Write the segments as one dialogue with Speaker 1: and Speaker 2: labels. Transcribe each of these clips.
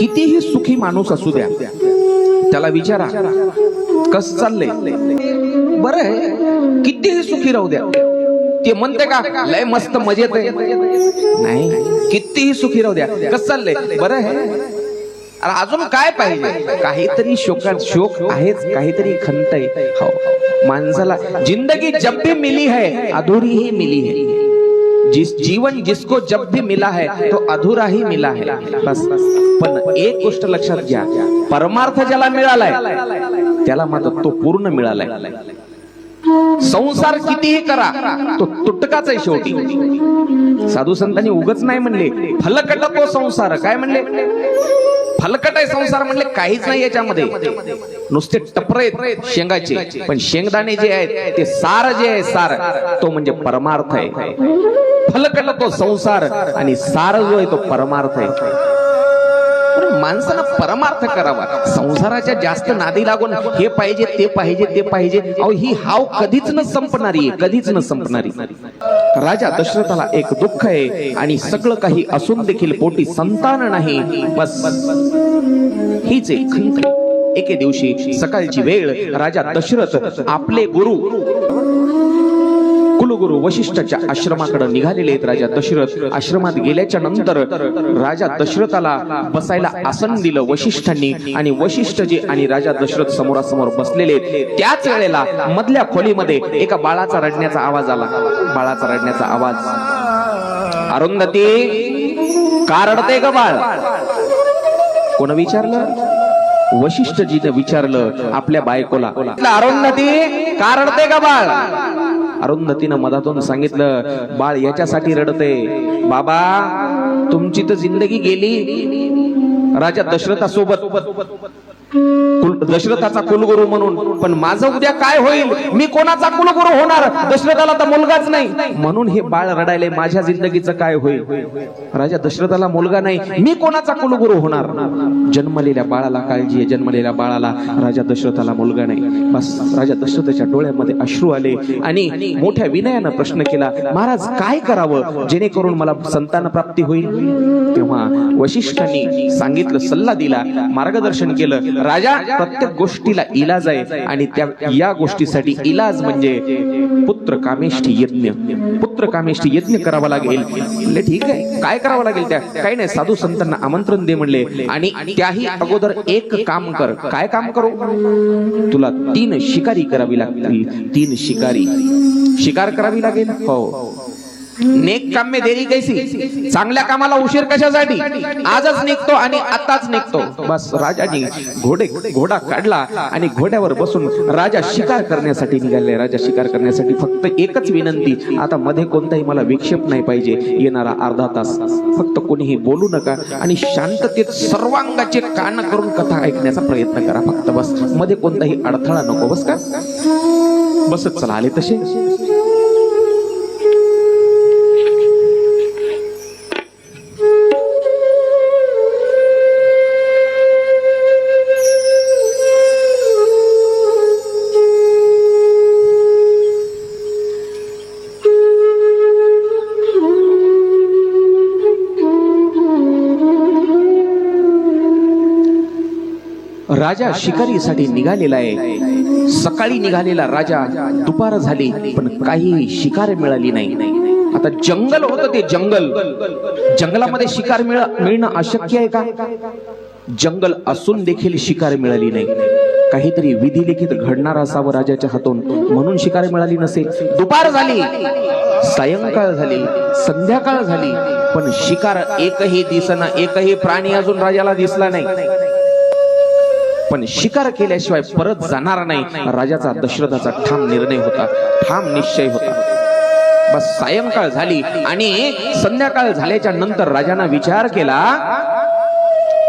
Speaker 1: कितीही सुखी माणूस असू द्या, त्याला विचारा कस चाललंय, बरं आहे, कितीही सुखी राहू द्या, ते म्हणते का लय मस्त मजेत आहे? नाही, कितीही सुखी राहू द्या, कस चाललंय, बरं आहे. अरे अजून काय पाहिजे? काहीतरी शोक आहेच, काहीतरी खंत आहे. हो, माणसाला जिंदगी जब भी मिली है अधूरी ही मिली है. जीवन जिसको जब भी मिला है तो अधूरा ही मिला है. बस. पण एक गोष्ट लक्षात घ्या, परमार्थ ज्याला मिळालाय त्याला मात्र तो पूर्ण मिळालाय. संसार कितीही करा तो तुटकाच आहे शेवटी. साधू संतांनी उगच नाही म्हणले फलकट तो संसार. काय म्हणले? फलकट आहे संसार म्हणले, काहीच नाही याच्यामध्ये, नुसते टपरे शेंगाचे. पण शेंगदाणे जे आहेत ते सार जे आहे, सार तो म्हणजे परमार्थ आहे. फलकट तो संसार आणि सार जो आहे तो परमार्थ आहे. माणसानं परमार्थ करावा, संसाराच्या जास्त नादी लागून हे पाहिजे ते पाहिजे ते पाहिजे, अहो ही हाव कधीच न संपणारी आहे, कधीच न संपणारी. राजा दशरथाला एक दुःख आहे आणि सगळं काही असून देखील पोटी संतान नाही. बस हीच एक खंत. एके दिवशी सकाळची वेळ, राजा दशरथ आपले गुरु कुलगुरु वशिष्ठाच्या आश्रमाकडे निघालेले आहेत. राजा दशरथ आश्रमात गेल्याच्या नंतर राजा दशरथाला बसायला आसन दिलं वशिष्ठांनी, आणि वशिष्ठजी आणि राजा दशरथ समोरासमोर बसलेले. त्याच वेळेला मधल्या खोलीमध्ये एका बाळाचा रडण्याचा आवाज आला. बाळाचा रडण्याचा आवाज. अरुंधती, का रडते ग बाळ? कोण विचारलं? वशिष्ठजीने विचारलं आपल्या बायकोला. अरुंधती, का रडते ग बाळ? अरुंधतीनं मधातून सांगितलं, बाळ याच्यासाठी रडते बाबा, तुमची तर जिंदगी गेली राजा दशरथासोबत, दशरथाचा कुलगुरू म्हणून, पण माझं उद्या काय होईल? मी कोणाचा कुलगुरू होणार? दशरथाला तर मुलगाच नाही, म्हणून हे बाळ रडायले, माझ्या जिंदगीचं काय होईल? राजा दशरथाला मुलगा नाही, मी कोणाचा कुलगुरू होणार? जन्मलेल्या बाळाला काळजी आहे, जन्मलेल्या बाळाला. राजा दशरथाला मुलगा नाही. बस राजा दशरथाच्या डोळ्यामध्ये अश्रू आले आणि मोठ्या विनयानं प्रश्न केला, महाराज काय करावं जेणेकरून मला संतान प्राप्ती होईल? तेव्हा वशिष्ठांनी सांगितलं, सल्ला दिला, मार्गदर्शन केलं. राजा, प्रत्येक गोष्टीला इलाज आहे आणि त्या या गोष्टीसाठी इलाज म्हणजे पुत्र कामेष्ठी यज्ञ. पुत्र कामेष्ठी यज्ञ करावा लागेल. म्हणले ठीक आहे, काय करावं लागेल? त्या काही नाही, साधू संतांना आमंत्रण दे म्हणले, आणि त्याही अगोदर एक काम कर. काय काम करू? तुला 3 शिकारी करावी लागतील. 3 शिकार करावी लागेल. हो. नेक काम में देरी कैसी? चांगल्या कामाला उशीर कशासाठी? आजच निघतो आणि आताच निघतो. बस राजाने घोडा काढला आणि घोड्यावर बसून राजा शिकार करण्यासाठी निघाले. राजा शिकार करण्यासाठी. फक्त एकच विनंती, आता मध्ये कोणताही मला विक्षेप नाही पाहिजे. येणारा अर्धा तास फक्त कोणीही बोलू नका आणि शांततेत सर्वांगाचे कान करून कथा ऐकण्याचा प्रयत्न करा. फक्त बस, मध्ये कोणताही अडथळा नको. बस का? बसत चला. आले तसे. राजा शिकारीसाठी निघालेला आहे. सकाळी निघालेला राजा, दुपार झाली पण काही शिकार मिळाली नाही. आता जंगल होतं ते जंगल. जंगलामध्ये शिकार मिळणं अशक्य आहे का? जंगल असून देखील शिकार मिळाली नाही. काहीतरी विधिलिखित घडणार असावं राजाच्या हातून, म्हणून शिकार मिळाली नसेल. दुपार झाली, सायंकाळ झाली, संध्याकाळ झाली, पण शिकार एकही दिसना. एकही प्राणी अजून राजाला दिसला नाही. पण शिकार केल्याशिवाय परत जाणार नाही, राजाचा दशरथाचा ठाम निर्णय होता, ठाम निश्चय होता. बस सायंकाळ झाली आणि संध्याकाळ झाल्याच्या नंतर राजाने विचार केला,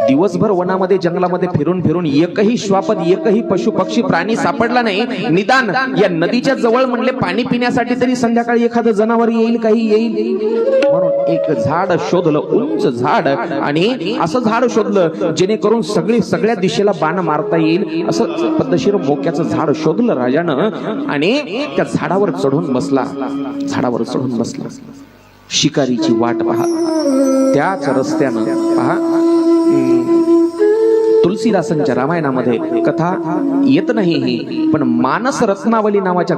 Speaker 1: दिवसभर वनामध्ये जंगलामध्ये फिरून फिरून एकही श्वापद, एकही पशु पक्षी प्राणी सापडला नाही. निदान या नदीच्या जवळ म्हणले पाणी पिण्यासाठी तरी संध्याकाळी एखादं जनावर येईल, काही येईल. म्हणून एक झाड शोधलं, उंच झाड, आणि असं झाड शोधलं जेणेकरून सगळ्या दिशेला बाण मारता येईल असं पद्धतशीर मोक्याचं झाड शोधलं राजानं, आणि त्या झाडावर चढून बसला. झाडावर चढून बसला. शिकारीची वाट पहा. त्याच रस्त्यानं पहा तुलसीदासांच्या रामायणामध्ये कथा येत नाही ही, पण मानस रत्नावली नावाच्या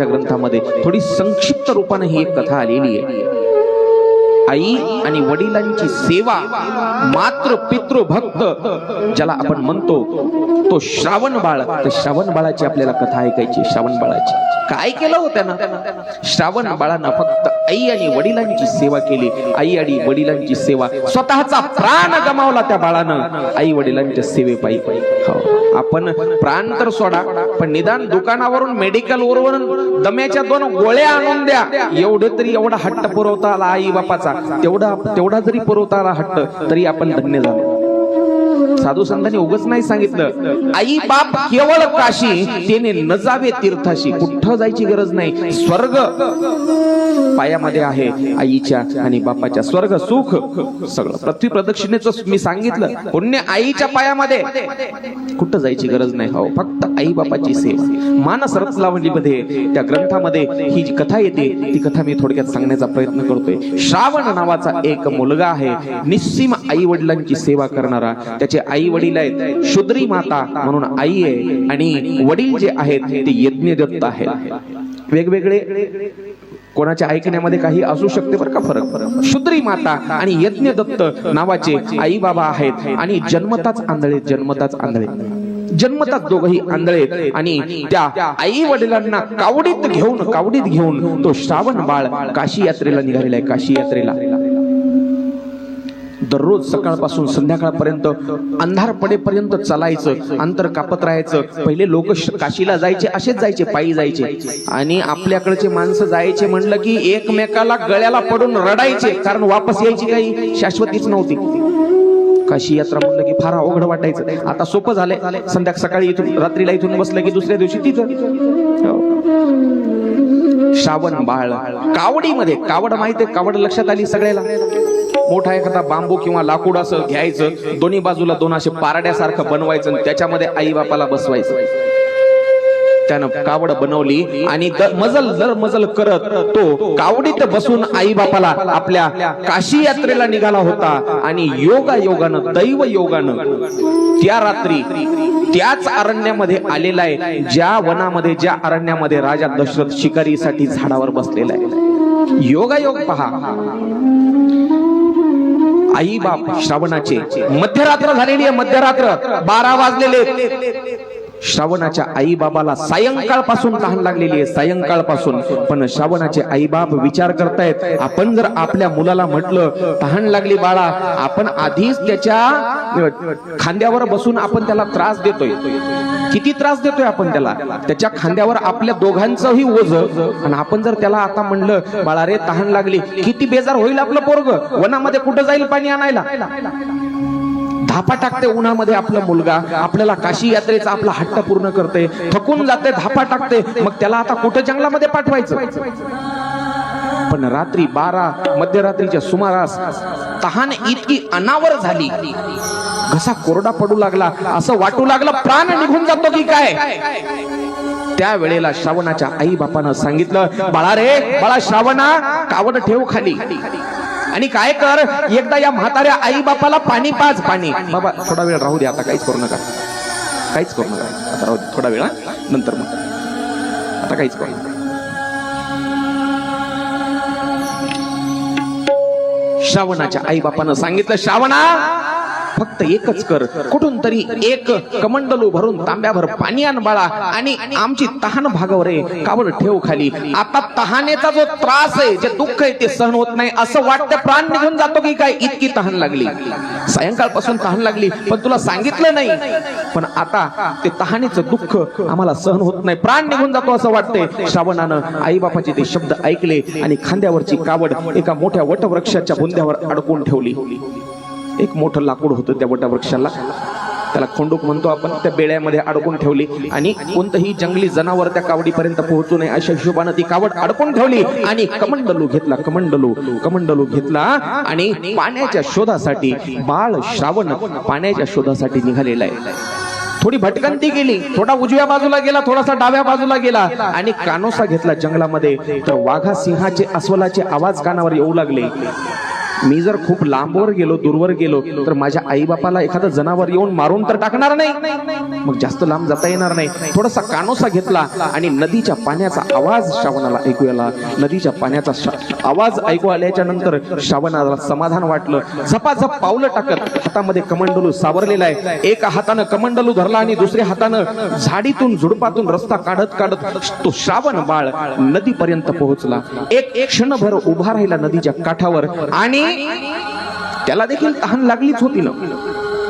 Speaker 1: ग्रंथामध्ये थोडी संक्षिप्त रूपाने ही एक कथा आलेली आहे. आई आणि वडिलांची सेवा, मातृ पितृ भक्त ज्याला आपण म्हणतो, तो श्रावण बाळ. तर श्रावण बाळाची आपल्याला कथा ऐकायची. श्रावण बाळाची काय केलं हो त्यानं? श्रावण बाळानं फक्त आई आणि वडिलांची सेवा केली. आई आणि वडिलांची सेवा, स्वतःचा प्राण गमावला त्या बाळानं आई वडिलांच्या सेवेपायी. आपण प्राण तर सोडा, पण निदान दुकानावरून मेडिकल वरून दम्याच्या 2 गोळ्या आणून द्या, एवढे तरी एवढा हट्ट पुरवता आला आई बापाचा, तेवढा जरी पुरवता आला हट्ट, तरी आपण धन्य झालो. साधू संतांनी उगच नाही सांगितलं आई बाप केवळ काशी, तेने न जावे तीर्थाशी. कुठं जायची गरज नाही, स्वर्ग पायामध्ये आहे आईच्या आणि बापाच्या. स्वर्ग सुख सगळं पृथ्वी प्रदक्षिणेचं मी सांगितलं, पुण्य आईच्या पायामध्ये, कुठं जायची गरज नाही. हो, फक्त आई बापाची सेवा. मानस रत्नावलीमध्ये त्या ग्रंथामध्ये ही जी कथा येते, ती कथा मी थोडक्यात सांगण्याचा प्रयत्न करतोय. श्रावण नावाचा एक मुलगा आहे, निस्सीम आई वडिलांची सेवा करणारा. त्याचे आई वडील आहेत शूद्री माता म्हणून आई आहे, आणि वडील जे आहेत ते यज्ञदत्त आहेत. वेगवेगळे कोणाच्या ऐकण्यामध्ये काही असू शकते बरं का फरक. शूद्री माता आणि यज्ञदत्त नावाचे आई बाबा आहेत, आणि जन्मताच दोघही आंधळे. आणि त्या आई वडिलांना कावडीत घेऊन तो श्रावण बाळ काशी यात्रेला निघालेला आहे. काशी यात्रेला दररोज सकाळपासून संध्याकाळपर्यंत अंधार पडेपर्यंत चालायचं, अंतर कापत राहायचं. पहिले लोक काशीला जायचे, असेच जायचे, पायी जायचे. आणि आपल्याकडचे माणसं जायचे म्हणलं की एकमेकाला गळ्याला पडून रडायचे, कारण वापस यायची काही शाश्वतीच नव्हती. काशी यात्रा म्हणलं की फार अवघड वाटायचं. आता सोपं झालंय, सकाळी इथून रात्रीला इथून बसलं की दुसऱ्या दिवशी तिथं. श्रावण बाळ कावडीमध्ये, कावड माहितीये, कावड लक्षात आली सगळ्याला. मोठा एखादा बांबू किंवा लाकूड असं घ्यायचं, दोन्ही बाजूला 2 असे पारड्यासारखं बनवायचं, आणि त्याच्यामध्ये आई बापाला बसवायचं. त्यानं कावड बनवली, आणि दर मजल करत तो कावडीत बसून आई बापाला आपल्या काशी यात्रेला निघाला होता. आणि दैव योगानं त्या रात्री त्याच अरण्यामध्ये आलेला आहे, ज्या वनामध्ये, ज्या अरण्यामध्ये राजा दशरथ शिकारीसाठी झाडावर बसलेला आहे. योगायोग पहा. आई बाप श्रावणाचे, मध्यरात्र झालेली आहे, मध्यरात्र 12 वाजलेले. श्रावणाच्या आई बाबाला सायंकाळपासून तहान लागलेली आहे, सायंकाळपासून. पण श्रावणाचे आई बाप विचार करतायत, आपण जर आपल्या मुलाला म्हटलं तहान लागली बाळा, आपण आधीच त्याच्या खांद्यावर बसून आपण त्याला त्रास देतोय. किती त्रास देतोय आपण त्याला, त्याच्या खांद्यावर आपल्या दोघांचंही ओझ. आणि आपण जर त्याला आता म्हणलं बाळा रे तहान लागली, किती बेजार होईल आपलं पोरग. वनामध्ये कुठं जाईल पाणी आणायला, धापा टाकते उन्हामध्ये आपला मुलगा. आपल्याला काशी यात्रेचा आपला हट्ट पूर्ण करते, थकून जाते, धापा टाकते. मग त्याला आता कुठं जंगलामध्ये पाठवायचं. पण रात्री 12 मध्यरात्रीच्या सुमारास तहान इतकी अनावर झाली, घसा कोरडा पडू लागला, असं वाटू लागलं प्राण निघून जातो की काय. त्या वेळेला श्रावणाच्या आई बापानं सांगितलं, बाळा श्रावणा, कावड ठेव खाली, आणि काय कर, एकदा या म्हाताऱ्या आई बापाला पाणी पाज. पाणी बाबा थोडा वेळ राहू दे, आता काहीच करू नका, आता राहू दे थोडा वेळ, नंतर मग आता काहीच करू नका. श्रावणाच्या आई बापानं सांगितलं, श्रावणा फक्त एकच कर, कुठून तरी एक कमंडलू भरून तांब्याभर पाणी आण बाळा, आणि आमची तहान भागव रे, कावड ठेव खाली. आता तहानेचा जो त्रास आहे, जे दुःख आहे, ते सहन होत नाही, असं वाटतं प्राण निघून जातो की काय, इतकी तहान लागली. सायंकाळपासून तहान लागली, पण तुला सांगितलं नाही. पण आता ते तहानेचं दुःख आम्हाला सहन होत नाही, प्राण निघून जातो असं वाटतंय. श्रावणानं आई बापाचे ते शब्द ऐकले, आणि खांद्यावरची कावड एका मोठ्या वटवृक्षाच्या बुंद्यावर अडकून ठेवली. एक मोठं लाकूड होतं त्या वटवृक्षाला, त्याला खोंडूक म्हणतो आपण, त्या बेड्यामध्ये अडकून ठेवली. आणि कोणतंही जंगली जनावर त्या कावडीपर्यंत पोहोचू नये अशा हिशोबानं ती कावड अडकून ठेवली. आणि कमंडलू घेतला, आणि पाण्याच्या शोधासाठी बाळ श्रावण पाण्याच्या शोधासाठी निघालेला आहे. थोडी भटकंती गेली, थोडा उजव्या बाजूला गेला, थोडासा डाव्या बाजूला गेला, आणि कानोसा घेतला जंगलामध्ये. तर वाघा, सिंहाचे, अस्वलाचे आवाज कानावर येऊ लागले. मी जर खूप लांबवर गेलो, दूरवर गेलो, तर माझ्या आई बापाला एखादं जनावर येऊन मारून तर टाकणार नाही, मग जास्त लांब जाता येणार नाही. थोडासा कानोसा घेतला आणि नदीच्या पाण्याचा आवाज श्रावणाला ऐकू आला. नदीच्या पाण्याचा आवाज ऐकू आल्याच्या नंतर श्रावणाला समाधान वाटलं. झपाझप पावलं टाकत हातामध्ये कमंडलू सावरलेला आहे. एका हातानं कमंडलू धरला आणि दुसऱ्या हातानं झाडीतून झुडपातून रस्ता काढत काढत तो श्रावण बाळ नदीपर्यंत पोहोचला. एक क्षणभर उभा राहिला नदीच्या काठावर आणि त्याला देखील तहान लागलीच होती ना.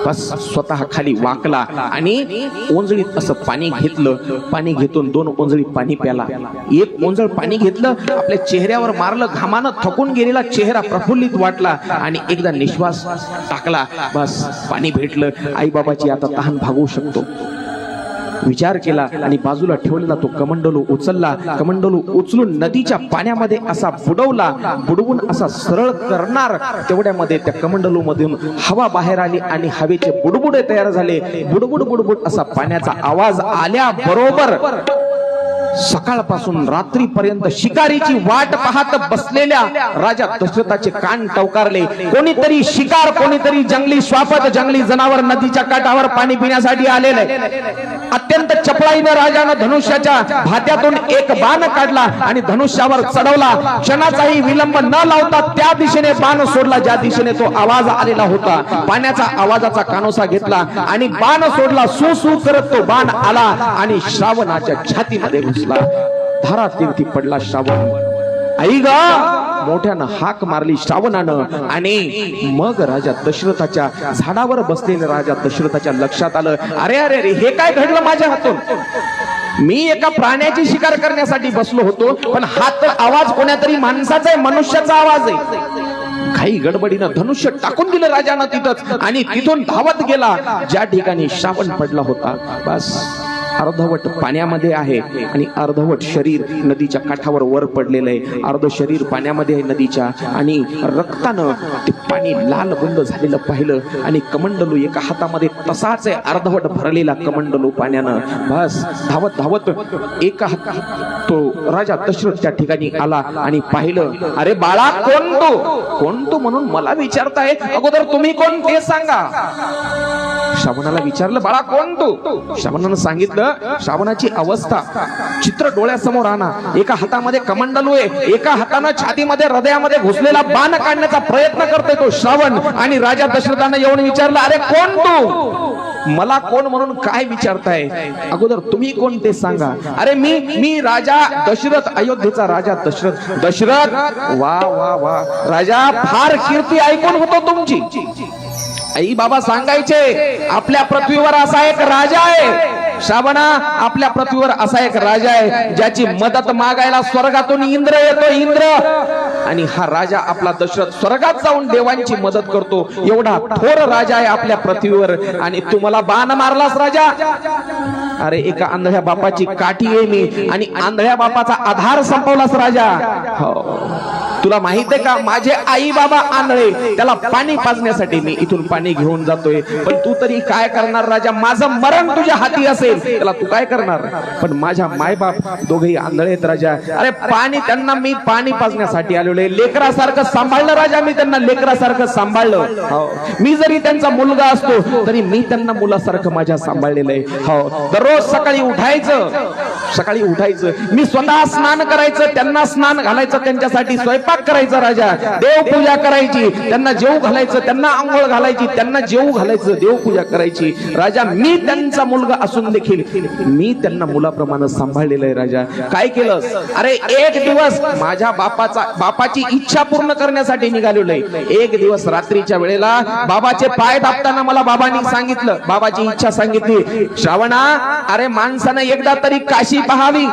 Speaker 1: बस स्वतः खाली वाकला आणि ओंजळीत असं पाणी घेतलं. पाणी घेतून 2 ओंजळी पाणी प्याला. एक ओंजळ पाणी घेतलं, आपल्या चेहऱ्यावर मारलं. घामानं थकून गेलेला चेहरा प्रफुल्लित वाटला आणि एकदा निश्वास टाकला. बस पाणी भेटलं. आई बाबाची आता तहान भागवू शकतो विचार केला आणि बाजूला ठेवलेला तो कमंडलू उचलला. कमंडलू उचलून नदीच्या पाण्यामध्ये असा बुडवला. बुडवून असा सरळ करणार तेवढ्यामध्ये त्या कमंडलू मधून हवा बाहेर आली आणि हवेचे बुडबुडे तयार झाले. बुडबुड बुडबुड असा पाण्याचा आवाज आल्या बरोबर सकाळपासून रात्रीपर्यंत शिकारीची वाट पाहत बसलेल्या राजा दशरथाचे कान टवकारले. कोणीतरी शिकार, कोणीतरी जंगली श्वापद, जंगली जनावर नदीच्या काठावर पाणी पिण्यासाठी आलेले. अत्यंत चपळाईने राजानं धनुष्याच्या भात्यातून एक बाण काढला आणि धनुष्यावर चढवला. क्षणाचाही विलंब न लावता त्या दिशेने बाण सोडला ज्या दिशेने तो आवाज आलेला होता. पाण्याचा आवाजाचा कानोसा घेतला आणि बाण सोडला. सू करत तो बाण आला आणि श्रावणाच्या छातीमध्ये घुसला. धारा तीर्थी पडला श्रावण. आई ग मोठ्यानं हाक मारली श्रावणानं आणि मग राजा दशरथाच्या झाडावर बसलेल्या राजा दशरथाच्या लक्षात आलं, अरे अरे अरे हे काय घडलं माझ्या हातून. मी एका प्राण्याची शिकार करण्यासाठी बसलो होतो, पण हा तर आवाज कोणातरी माणसाचा आहे, मनुष्याचा आवाज आहे. काही गडबडीनं धनुष्य टाकून दिलं राजानं तिथंच आणि तिथून धावत गेला ज्या ठिकाणी श्रावण पडला होता. बस अर्धवट पाण्यामध्ये आहे आणि अर्धवट शरीर नदीच्या काठावर वर पडलेलं आहे. अर्ध शरीर पाण्यामध्ये आहे नदीच्या आणि रक्तानं ते पाणी लाल बुंद झालेलं पाहिलं आणि कमंडलू एका हातामध्ये तसाच आहे, अर्धवट भरलेला कमंडलू पाण्यानं. बस धावत धावत एका तो राजा दशरथ त्या ठिकाणी आला आणि पाहिलं, अरे बाळा कोण तू म्हणून मला विचारताय, अगोदर तुम्ही कोण ते सांगा. श्रावणाला विचारलं, बाळा कोण तू. श्रावणानं सांगितलं. श्रावणाची अवस्था चित्र डोळ्यासमोर आणा. एका हातामध्ये कमंडलू आहे, एका हातानं छातीमध्ये हृदयामध्ये घुसलेला बाण काढण्याचा प्रयत्न करतोय तो श्रावण. आणि राजा दशरथानं येऊन विचारलं, अरे कोण तू, मला कोण म्हणून काय विचारताय, अगोदर तुम्ही कोण ते सांगा. अरे मी राजा दशरथ, अयोध्येचा राजा दशरथ. दशरथ, वा वा वा राजा, फार कीर्ती ऐकून होतो तुमची. आई बाबा सांगायचे आपल्या पृथ्वीवर असा एक राजा आहे. श्रावणा, आपल्या पृथ्वीवर असा एक राजा आहे ज्याची मदत मागायला स्वर्गातून इंद्र येतो, इंद्र. आणि हा राजा आपला दशरथ स्वर्गात जाऊन देवांची मदत करतो. एवढा थोर राजा आहे आपल्या पृथ्वीवर आणि तू मला बाण मारलास राजा. अरे एका आंधळ्या बापाची काठी आहे मी आणि आंधळ्या बापाचा आधार संपवलास राजा. हो, तुला माहित आहे का, माझे आई बाबा आंधळे, त्याला पाणी पाजण्यासाठी मी इथून पाणी घेऊन जातोय. पण तू तरी काय करणार राजा, माझं मरण तुझ्या हाती असेल, त्याला तू काय करणार. पण माझ्या मायबाप दोघेही आंधळे आहेत राजा. अरे पाणी, त्यांना मी पाणी पाजण्यासाठी आलेलो आहे. लेकरासारखं सांभाळलं राजा, मी त्यांना लेकरासारखं सांभाळलं. हो, मी जरी त्यांचा मुलगा असतो तरी मी त्यांना मुलासारखं माझ्या सांभाळलेलं आहे. हो, दररोज सकाळी उठायचं, मी स्वतः स्नान करायचं, त्यांना स्नान घालायचं, त्यांच्यासाठी स्वयंपाक करायचा राजा, देवपूजा करायची, त्यांना जेवू घालायचं, त्यांना आंघोळ घालायची, त्यांना जेवू घालायचं, देवपूजा करायची राजा. मी त्यांचा मुलगा असून देखील मी त्यांना मुलाप्रमाणे सांभाळलेलं आहे राजा. काय केलं, अरे एक दिवस माझ्या बापाची इच्छा पूर्ण करण्यासाठी निघालेलो आहे. एक दिवस रात्रीच्या वेळेला बाबाचे पाय दाबताना मला बाबांनी सांगितलं, बाबाची इच्छा सांगितली, श्रावणा, अरे माणसानं एकदा तरी काशी पाहावी,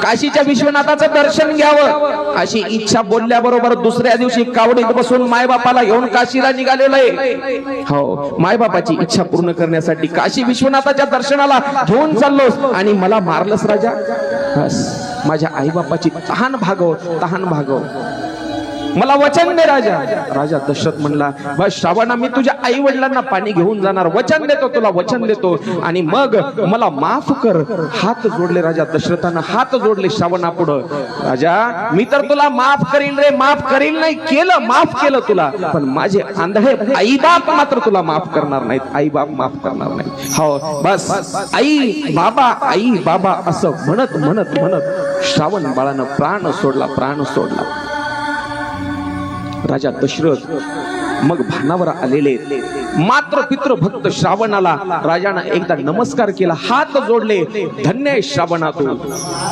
Speaker 1: काशीच्या विश्वनाथाचं दर्शन घ्यावं, अशी इच्छा बोलल्याबरोबर दुसऱ्या दिवशी कावडीत बसून मायबापाला घेऊन काशीला निघालेलो आहे. हो, मायबापाची इच्छा पूर्ण करण्यासाठी काशी विश्वनाथाच्या दर्शनाला घेऊन चाललोस आणि मला मारलंस राजा. बस माझ्या आई बापाची तहान भागव. मला वचन दे राजा. राजा दशरथ म्हणला, बस श्रावणा, मी तुझ्या आई वडिलांना पाणी घेऊन जाणार, वचन देतो तुला, वचन देतो, आणि मग मला माफ कर. हात जोडले राजा दशरथानं, हात जोडले श्रावणा पुढं. राजा, मी तर तुला माफ करील रे, माफ करील नाही केलं, माफ केलं तुला, पण माझे आंधळे आई बाप मात्र तुला माफ करणार नाहीत, आई बाप माफ करणार नाहीत. हो बस, आई बाबा, आई बाबा असं म्हणत म्हणत म्हणत श्रावण बाळानं प्राण सोडला, प्राण सोडला. राजा दशरथ मग भानावर आलेले मात्र पितृ भक्त श्रावणाला राजानं एकदा नमस्कार केला, हात जोडले, धन्य आहे श्रावणा तू.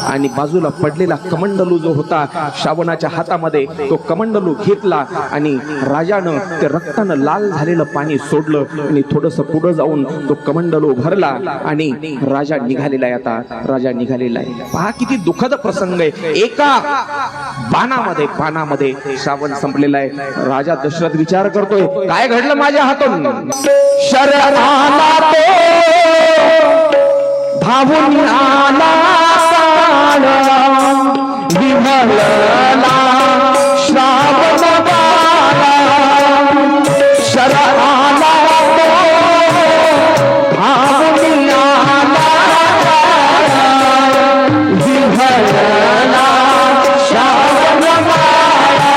Speaker 1: आणि बाजूला पडलेला कमंडलू जो होता श्रावणाच्या हातामध्ये, तो कमंडलू घेतला आणि राजानं ते रक्तानं लाल झालेलं पाणी सोडलं आणि थोडस पुढे जाऊन तो कमंडलू भरला आणि राजा निघालेला आहे. आता राजा निघालेला आहे. पहा किती दुःखद प्रसंग आहे. एका बाणामध्ये श्रावण संपलेला आहे. राजा दशरथ विचार करतोय, काय घडलं माझ्या हातून. शरणाला तो धावून आला साण, विमलला श्रावण बाळा. शरणाला तो धावून आला, विमलला श्रावण बाळा.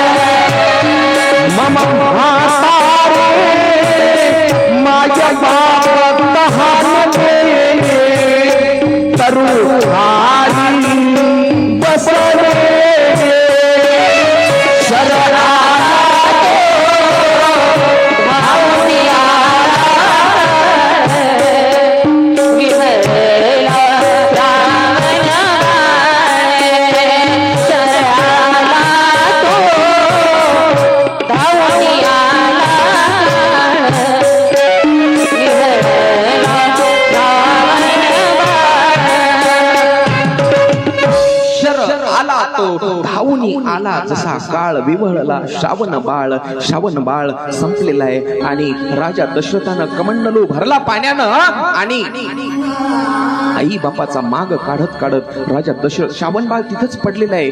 Speaker 1: मम म्हातारे माझ्या बाप तहानले, तरू हारी बसले. शरणाला धावून आला जसा काळ, विवळला श्रावण बाळ संपलेला आहे. आणि राजा दशरथानं कमंडलू भरला पाण्यानं आणि आई बापाचा माग काढत काढत राजा दशरथ, श्रावण बाळ तिथंच पडलेलं आहे.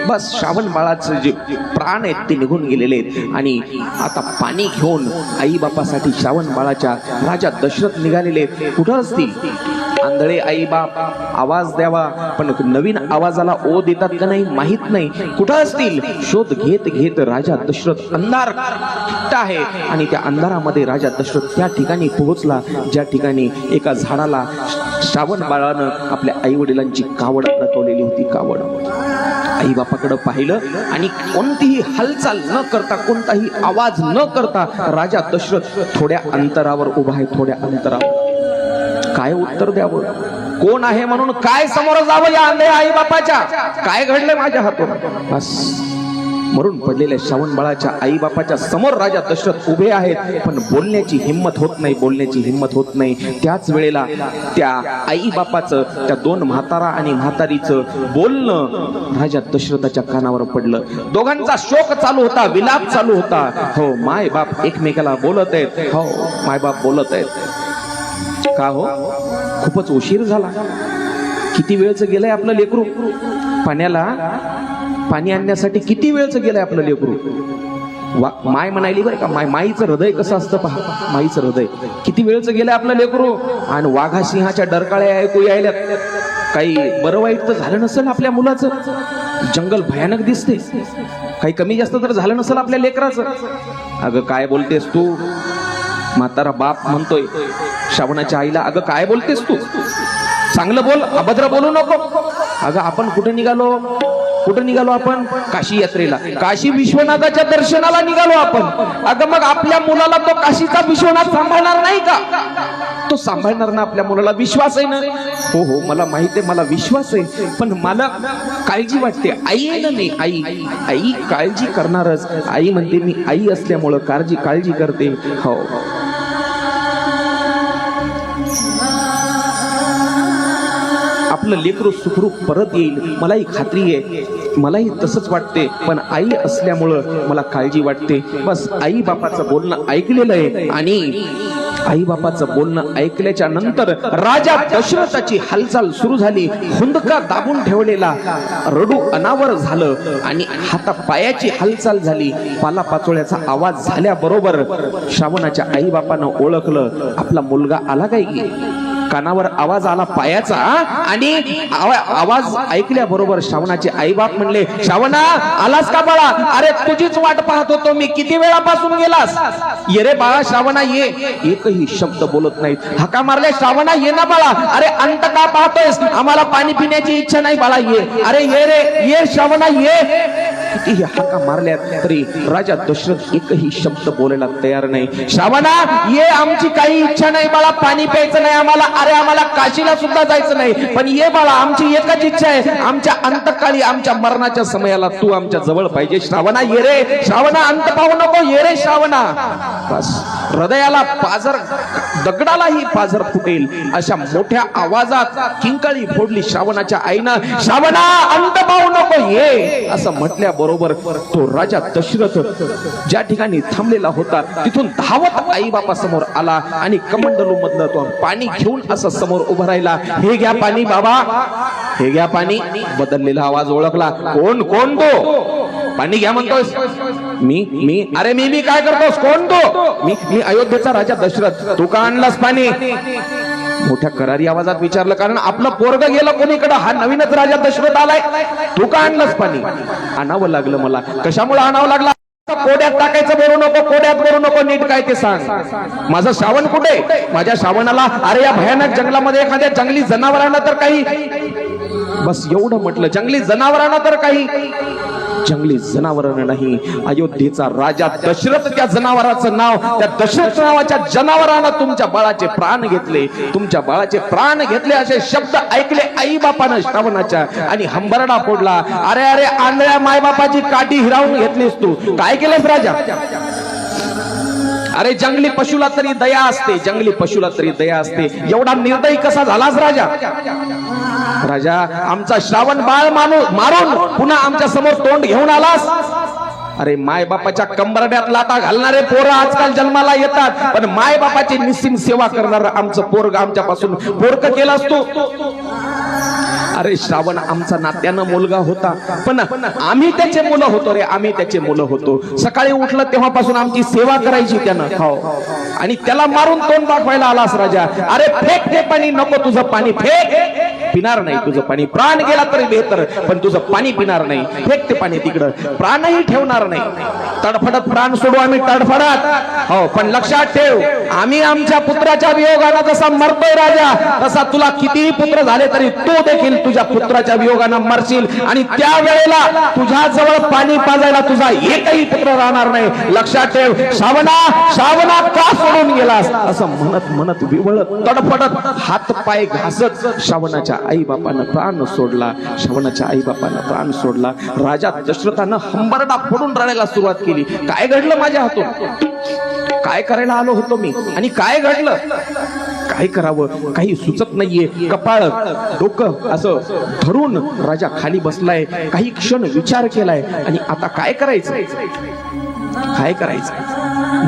Speaker 1: बस श्रावण बाळाचे जे प्राण आहेत ते निघून गेलेले आहेत. आणि आता पाणी घेऊन आई बापासाठी श्रावण बाळाच्या राजा दशरथ निघालेले आहेत. कुठं असतील आंधळे आई बाप, आवाज द्यावा, पण नवीन आवाजाला ओ देतात का नाही माहित नाही. कुठं असतील शोध घेत घेत राजा दशरथ, अंधार आहे आणि त्या अंधारामध्ये राजा दशरथ त्या ठिकाणी पोहोचला ज्या ठिकाणी एका झाडाला श्रावण बाळानं आपल्या आई वडिलांची कावड लटवलेली होती. कावड आई बापाकडे पाहिलं आणि कोणतीही हालचाल न करता, कोणताही आवाज न करता राजा दशरथ थोड्या अंतरावर उभा आहे. थोड्या अंतरावर काय उत्तर द्यावं, कोण आहे म्हणून काय समोर जावं या अंधळ्या आई बापाच्या. काय घडलंय माझ्या हातून. बस मरून पडलेल्या श्रावण बाळाच्या आई बापाच्या समोर राजा दशरथ उभे आहेत, पण बोलण्याची हिंमत होत नाही, बोलण्याची हिंमत होत नाही. त्याच वेळेला त्या आई बापाचं, त्या दोन म्हातारा आणि म्हातारीचं बोलणं राजा दशरथाच्या कानावर पडलं. दोघांचा शोक चालू होता, विलाप चालू होता. हो, माय बाप एकमेकाला बोलत आहेत. हो, माय बाप बोलत आहेत. का हो, खूपच उशीर झाला. किती वेळच गेलंय आपलं लेकरू पाण्याला, पाणी आणण्यासाठी किती वेळच गेलंय आपलं लेकरू. माय म्हणाली बरं का, माईचं हृदय कसं असतं पहा. माईचं हृदय किती वेळच गेलंय आपलं लेकरू. आणि वाघा सिंहाच्या डरकाळ्या ऐकू यायला. काही बरं वाईट तर झालं नसेल आपल्या मुलाचं. जंगल भयानक दिसते. काही कमी जास्त तर झालं नसेल आपल्या लेकराचं. अगं काय बोलतेस तू. म्हातारा बाप म्हणतोय श्रावणाच्या आईला, अगं काय बोलतेस तू, चांगलं बोल, अभद्र बोलू नको. अगं आपण कुठे निघालो, कुठे निघालो आपण. काशी यात्रेला, काशी विश्वनाथाच्या दर्शनाला निघालो आपण. अगं मग आपल्या मुलाला तो काशीचा विश्वनाथ सांभाळणार नाही का. तो सांभाळणार ना आपल्या मुलाला. विश्वास आहे ना. हो हो मला माहिती आहे, मला विश्वास आहे, पण मला काळजी वाटते. आई आहे ना मी, आई आई काळजी करणारच. आई म्हणते मी आई असल्यामुळं काळजी करते. हो आपलं लेकरू सुखरूप परत येईल मलाही खात्री आहे, मलाही तसंच वाटते. पण आई असल्यामुळं मला काळजी वाटते. बस आई बापाचं बोलणं ऐकलेलं आहे आणि आई बापाचं बोलणं ऐकल्याच्या नंतर राजा दशरथाची हालचाल सुरू झाली. हुंदका दाबून ठेवलेला रडू अनावर झालं आणि हाता पायाची हालचाल झाली. पाला पाचोळ्याचा आवाज झाल्याबरोबर श्रावणाच्या आई बापानं ओळखलं आपला मुलगा आला काय. कानावर आवाज आला पायाचा आणि आवाज ऐकल्याबरोबर श्रावणाचे आई बाप म्हणले, श्रावणा आलास का बाळा? अरे तुझीच वाट पाहत होतो मी, किती वेळापासून गेलास? ये रे बाळा, श्रावणा ये. एकही शब्द बोलत नाहीत. हाका मारले, श्रावणा ये ना बाळा. अरे अंत का पाहतोयस? आम्हाला पाणी पिण्याची इच्छा नाही बाळा, ये. अरे ये रे, ये श्रावणा ये. कितीही हाका मारल्या तरी राजा दशरथ एकही शब्द बोलायला तयार नाही. श्रावणा ये, आमची काही इच्छा नाही बाळा, पाणी प्यायचं नाही आम्हाला. अरे आम्हाला काशीला सुद्धा जायचं नाही, पण ये बाळा, आमची एकच इच्छा आहे, आमच्या अंतकाळी आमच्या मरणाच्या समयाला तू आमच्या जवळ पाहिजे. श्रावणा ये रे, श्रावणा अंत पाहू नको, ये रे श्रावणा. बस हृदयाला पाझर, दगडालाही पाझर फुटेल अशा मोठ्या आवाजात किंकाळी फोडली श्रावणाच्या आईनं. श्रावणा अंत पाहू नको, ये असं म्हटल्याबरोबर तो राजा दशरथ ज्या ठिकाणी थांबलेला होता तिथून धावत आई बापा समोर आला आणि कमंडलू मधनं तो पाणी घेऊन असं समोर उभा राहिला. हे घ्या पाणी बाबा, हे घ्या पाणी. बदललेला आवाज ओळखला. कोण कोण तो? पाणी घ्या म्हणतोस? मी अरे मी काय करतोस? कोण तो? मी अयोध्येचा राजा दशरथ. तू का आणलास पाणी? मोठ्या करारी आवाजात विचारलं, कारण आपलं पोरग गेलं कोणीकडे, हा नवीनच राजा दशरथ आलाय. तू का आणलंस पाणी? आणावं लागलं मला. कशामुळे आणावं लागलं? कोड्यात टाकायचं बोलू नको, कोड्यात बोलू नको, नीट काय ते सांग. माझा श्रावण कुठे? माझ्या श्रावणाला अरे या भयानक जंगलामध्ये एखाद्या जंगली जनावरांना तर काही, बस एवढं म्हटलं, जंगली जनावरांना तर काही. जंगली जनावरांना नाही, अयोध्येचा राजा दशरथ त्या जनावराचं नाव, त्या दशरथ नावाच्या जनावरानं तुमच्या बाळाचे प्राण घेतले, तुमच्या बाळाचे प्राण घेतले असे शब्द ऐकले आई बापानं श्रावणाच्या आणि हंबरडा फोडला. अरे अरे आंधळ्या मायबापाची काठी हिरावून घेतलीस तू, काय केलेस राजा? अरे जंगली पशुला तरी दया असते, जंगली पशुला तरी दया असते, एवढा निर्दयी कसा झालास राजा? राजा आमचा श्रावण बाळ मारून पुन्हा आमच्या समोर तोंड घेऊन आलास. अरे माय बापाच्या कंबरड्यात लाता घालणारे पोरं आजकाल जन्माला येतात, पण माय बापाची निस्सीम सेवा करणार आमचं पोरग आमच्यापासून पोरक केलास तू. अरे श्रावण आमचा नात्यानं मुलगा होता, पण आम्ही त्याचे मुलं होतो रे, आम्ही त्याचे मुलं होतो. सकाळी उठलं तेव्हापासून आमची सेवा करायची त्यानं, हो, आणि त्याला मारून तोंड दाखवायला आलास राजा. अरे फेक ते पाणी, नको तुझं पाणी फेक. पिणार नाही तुझं पाणी, प्राण गेला तरी बेहतर, पण तुझं पाणी पिणार नाही. फेक ते पाणी तिकडं, प्राणही ठेवणार नाही. तडफडत प्राण सोडू आम्ही, तडफडत, हो, पण लक्षात ठेव, आम्ही आमच्या पुत्राच्या वियोगानं जसा मरतोय राजा, तसा तुला कितीही पुत्र झाले तरी तू देखील तुझ्या पुत्राच्या वियोगानं मरशील, आणि त्या वेळेला तुझ्या जवळ पाणी पाजायला तुझा एकही पुत्र राहणार नाही. लक्षात ठेव. श्रावणा का सोडून गेलास? असं म्हणत म्हणत विवळत तडफडत हात पाय घासत श्रावणाच्या आई बापानं प्राण सोडला. श्रावणाच्या आई बापानं प्राण सोडला. राजा दशरथानं हंबरडा फोडून रडायला सुरुवात केली. काय घडलं माझ्या हातून? काय करायला आलो होतो मी, आणि काय घडलं? काय करावं काही सुचत नाहीये. कपाळ डोकं असं धरून राजा खाली बसलाय. काही क्षण विचार केलाय, आणि आता काय करायचं? काय करायचं?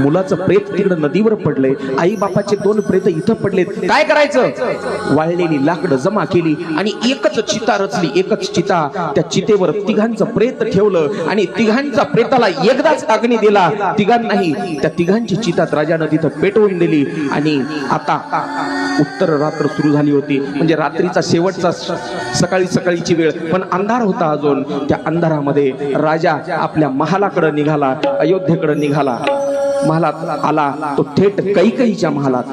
Speaker 1: मुलाचं प्रेत तिकडं नदीवर पडलंय, आई बापाचे 2 प्रेत इथं पडलेत. काय करायचं? वाळलेली लाकडं जमा केली आणि एकच चिता रचली, एकच चिता. त्या चितेवर तिघांचं प्रेत ठेवलं आणि तिघांच्या प्रेताला एकदाच अग्नी दिला. तिघांनाही त्या तिघांची चितात राजानं तिथं पेटवून दिली. आणि आता उत्तर रात्र सुरू झाली होती, म्हणजे रात्रीचा शेवटचा सकाळीची वेळ, पण अंधार होता अजून. त्या अंधारामध्ये राजा आपल्या महालाकडे निघाला, अयोध्येकडे निघाला. महालात आला तो थेट कैकेयीच्या महालात.